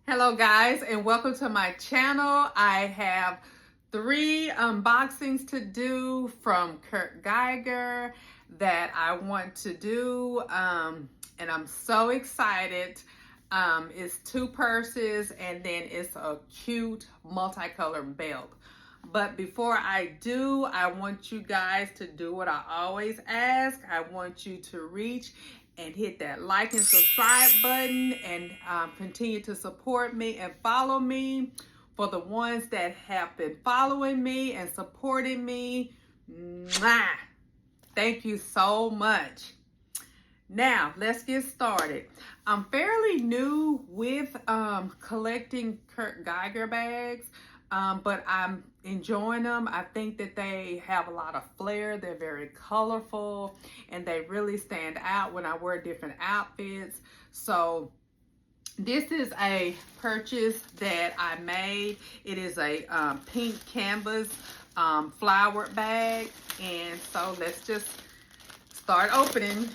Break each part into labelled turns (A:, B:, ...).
A: Hello guys, and welcome to my channel. I have 3 unboxings to do from Kurt Geiger that I want to do, and I'm so excited. It's 2 purses and then it's a cute multicolored belt. But before I do, I want you guys to do what I always ask. I want you to reach and hit that like and subscribe button and continue to support me and follow me. For the ones that have been following me and supporting me, mwah, thank you so much. Now, let's get started. I'm fairly new with collecting Kurt Geiger bags, but I'm enjoying them. I think that they have a lot of flair. They're very colorful and they really stand out when I wear different outfits. So this is a purchase that I made. It is a pink canvas flowered bag. And so let's just start opening.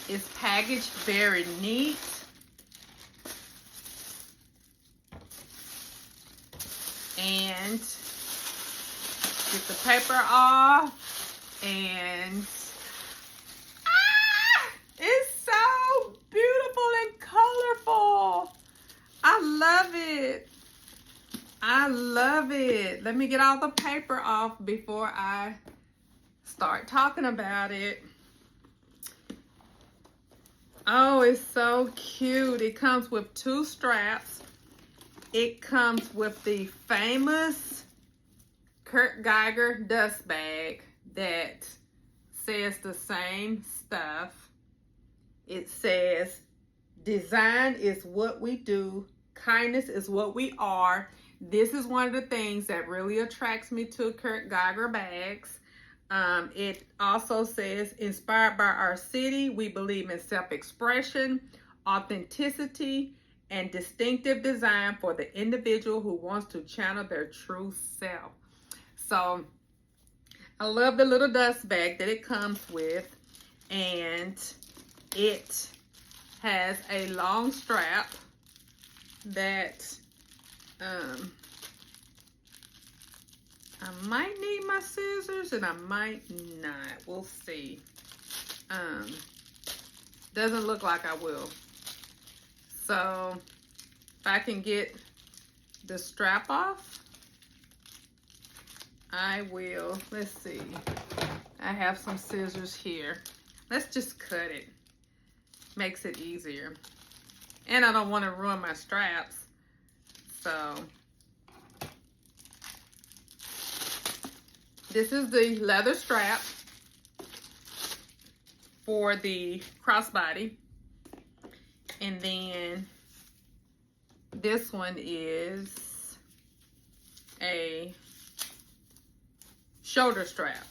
A: It's packaged very neat. And get the paper off, and it's so beautiful and colorful. I love it. I love it. Let me get all the paper off before I start talking about it. Oh, it's so cute. It comes with 2 straps. It comes with the famous Kurt Geiger dust bag that says the same stuff. It says, design is what we do, kindness is what we are. This is one of the things that really attracts me to Kurt Geiger bags. It also says, inspired by our city, we believe in self-expression, authenticity, and distinctive design for the individual who wants to channel their true self. So I love the little dust bag that it comes with, and it has a long strap that I might need my scissors and I might not. We'll see. Doesn't look like I will. So if I can get the strap off, I will. Let's see. I have some scissors here. Let's just cut it. Makes it easier. And I don't want to ruin my straps. So this is the leather strap for the crossbody. And then this one is a shoulder strap.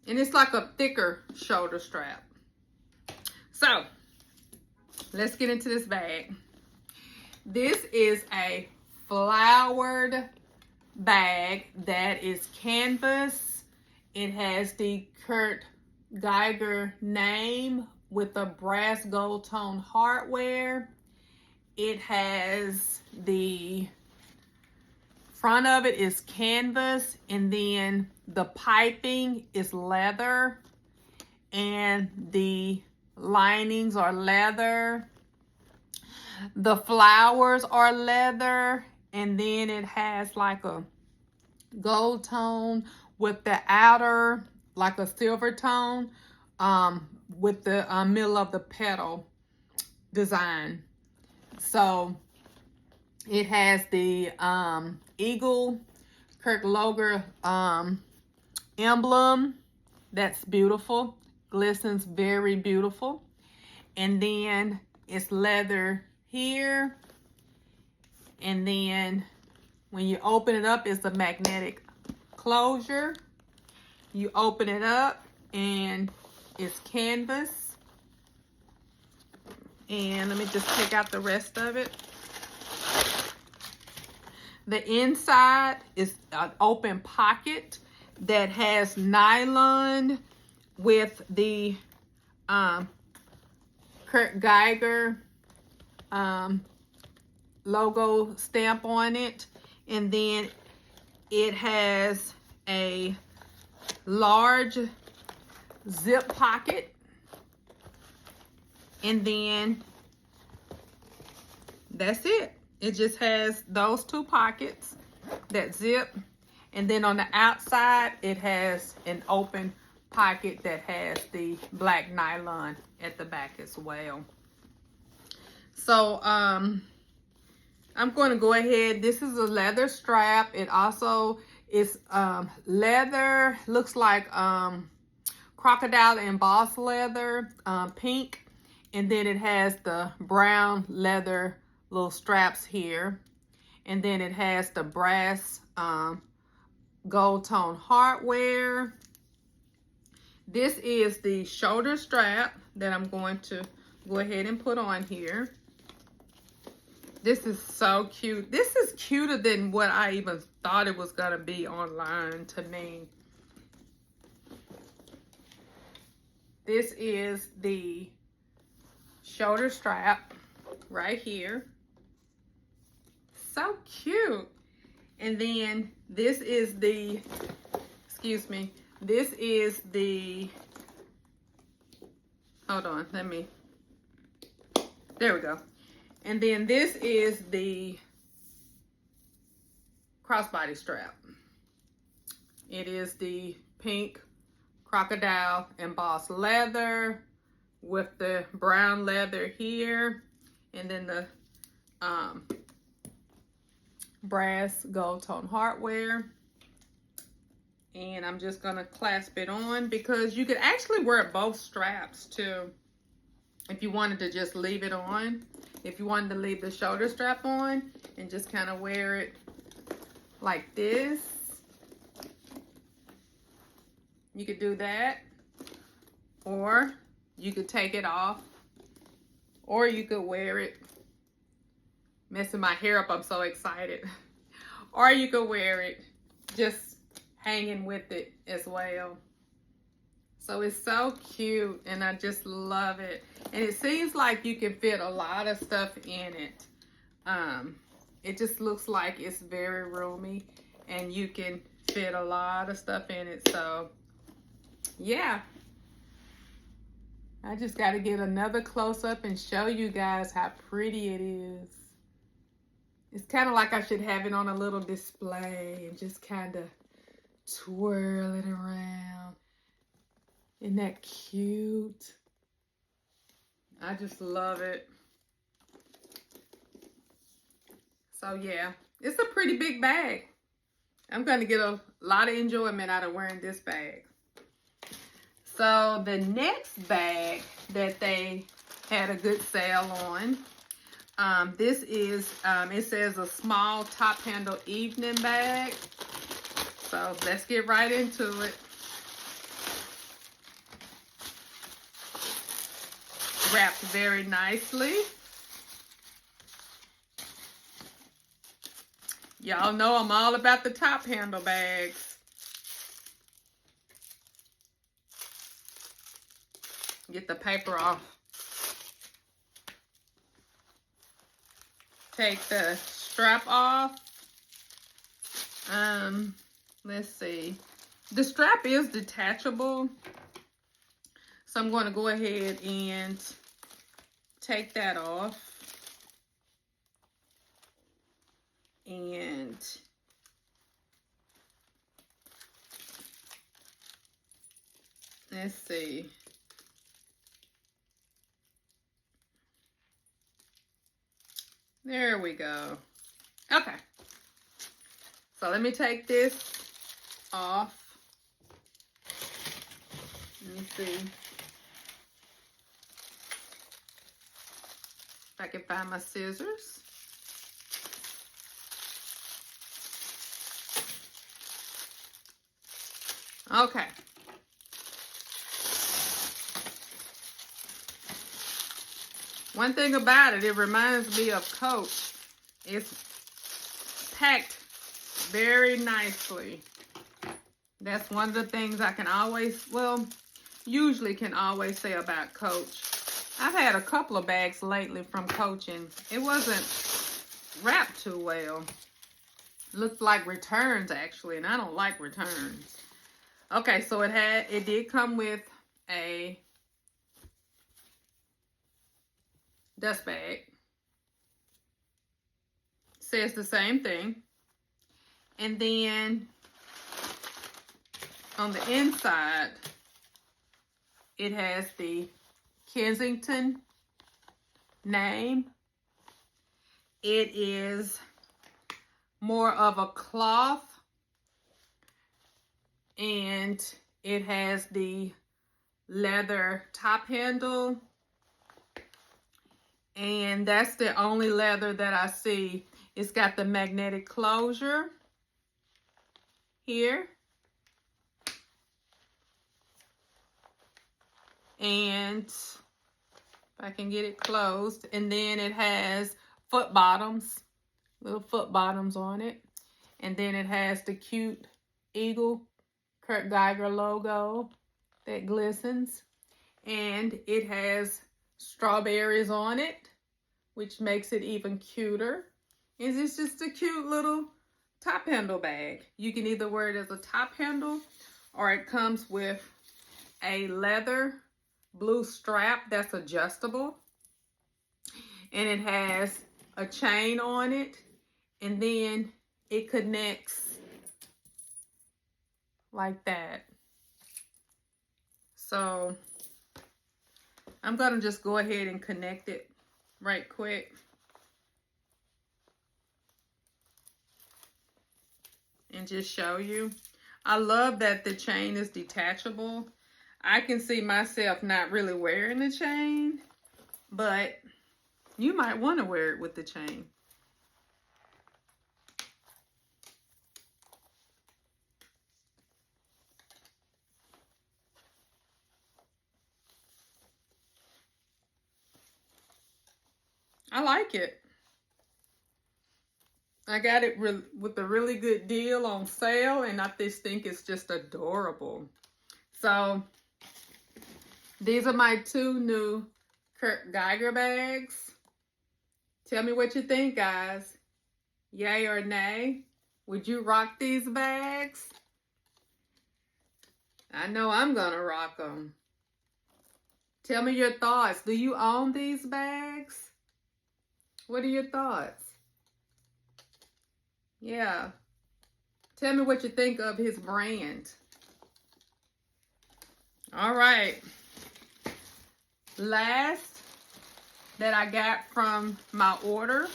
A: And it's like a thicker shoulder strap. So let's get into this bag. This is a flowered bag that is canvas. It has the Kurt Geiger name with the brass gold tone hardware. It has the front of it is canvas, and then the piping is leather, and the linings are leather. The flowers are leather, and then it has like a gold tone with the outer like a silver tone with the middle of the petal design. So it has the eagle Kurt Geiger emblem. That's beautiful. Glistens very beautiful. And then it's leather here. And then when you open it up, it's a magnetic closure. You open it up and it's canvas. And let me just take out the rest of it. The inside is an open pocket that has nylon with the Kurt Geiger logo stamp on it. And then it has a large zip pocket. And then that's it. It just has those two pockets that zip. And then on the outside, it has an open pocket that has the black nylon at the back as well. So I'm going to go ahead. This is a leather strap. It also is leather, looks like crocodile embossed leather, pink. And then it has the brown leather little straps here. And then it has the brass gold tone hardware. This is the shoulder strap that I'm going to go ahead and put on here. This is so cute. This is cuter than what I even thought it was going to be online to me. This is the shoulder strap right here. So cute. And then this is the, excuse me, this is the, hold on, there we go. And then this is the crossbody strap. It is the pink crocodile embossed leather with the brown leather here. And then the brass gold tone hardware. And I'm just gonna clasp it on because you could actually wear both straps too. If you wanted to just leave it on. If you wanted to leave the shoulder strap on and just kind of wear it like this. You could do that. Or you could take it off. Or you could wear it. Messing my hair up, I'm so excited. Or you could wear it just hanging with it as well. So it's so cute and I just love it. And it seems like you can fit a lot of stuff in it. It just looks like it's very roomy and you can fit a lot of stuff in it. So yeah. I just got to get another close up and show you guys how pretty it is. It's kind of like I should have it on a little display and just kind of twirl it around. Isn't that cute? I just love it. So yeah, it's a pretty big bag. I'm going to get a lot of enjoyment out of wearing this bag. So the next bag that they had a good sale on, this is, it says a small top handle evening bag. So let's get right into it. Wrapped very nicely. Y'all know I'm all about the top handle bags. Get the paper off. Take the strap off. Let's see. The strap is detachable. So I'm going to go ahead and take that off. And let's see. There we go. Okay. So let me take this off. Let me see if I can find my scissors. Okay. One thing about it, it reminds me of Coach. It's packed very nicely. That's one of the things I can always, well, usually can always say about Coach. I've had a couple of bags lately from Coach, and it wasn't wrapped too well. Looked like returns actually, and I don't like returns. Okay, so it did come with a dust bag. Says the same thing. And then on the inside, it has the Kensington name. It is more of a cloth, and it has the leather top handle, and that's the only leather that I see. It's got the magnetic closure here, and if I can get it closed, and then it has foot bottoms, little foot bottoms on it, and then it has the cute eagle Kurt Geiger logo that glistens, and it has strawberries on it, which makes it even cuter. It's just a cute little top handle bag. You can either wear it as a top handle, or it comes with a leather blue strap that's adjustable, and it has a chain on it, and then it connects like that. So I'm gonna just go ahead and connect it right quick. And just show you. I love that the chain is detachable. I can see myself not really wearing the chain, but you might want to wear it with the chain. I like it. I got it with a really good deal on sale, and I just think it's just adorable. So these are my two new Kurt Geiger bags. Tell me what you think, guys. Yay or nay? Would you rock these bags? I know I'm gonna rock them. Tell me your thoughts. Do you own these bags? What are your thoughts? Yeah. Tell me what you think of his brand. All right. Last that I got from my order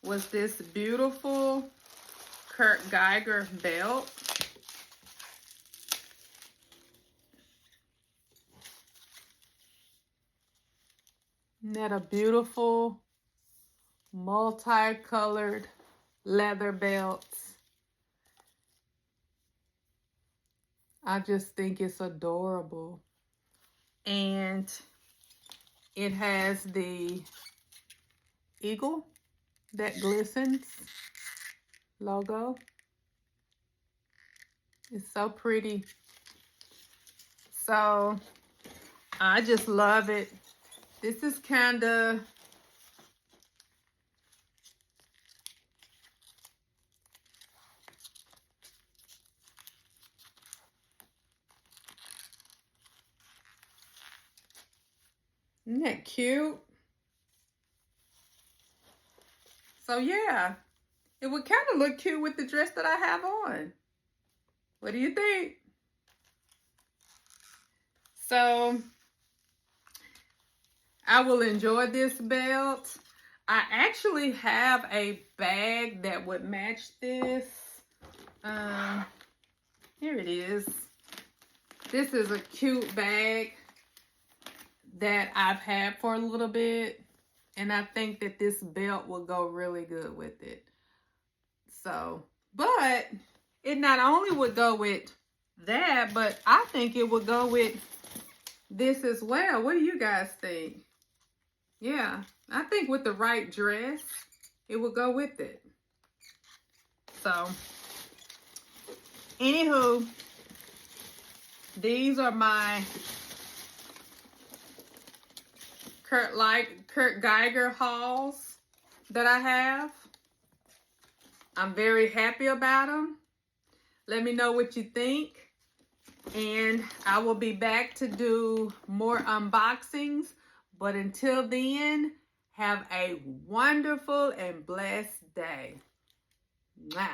A: was this beautiful Kurt Geiger belt. Isn't that a beautiful multicolored leather belt? I just think it's adorable. And it has the eagle that glistens logo. It's so pretty. So I just love it. This is kind of isn't that cute? So yeah, it would kind of look cute with the dress that I have on. What do you think? So I will enjoy this belt. I actually have a bag that would match this. Here it is. This is a cute bag that I've had for a little bit, and I think that this belt will go really good with it. So, but it not only would go with that, but I think it would go with this as well. What do you guys think? Yeah, I think with the right dress, it would go with it. So, anywho, these are my Kurt Geiger hauls that I have. I'm very happy about them. Let me know what you think. And I will be back to do more unboxings. But until then, have a wonderful and blessed day. Mwah.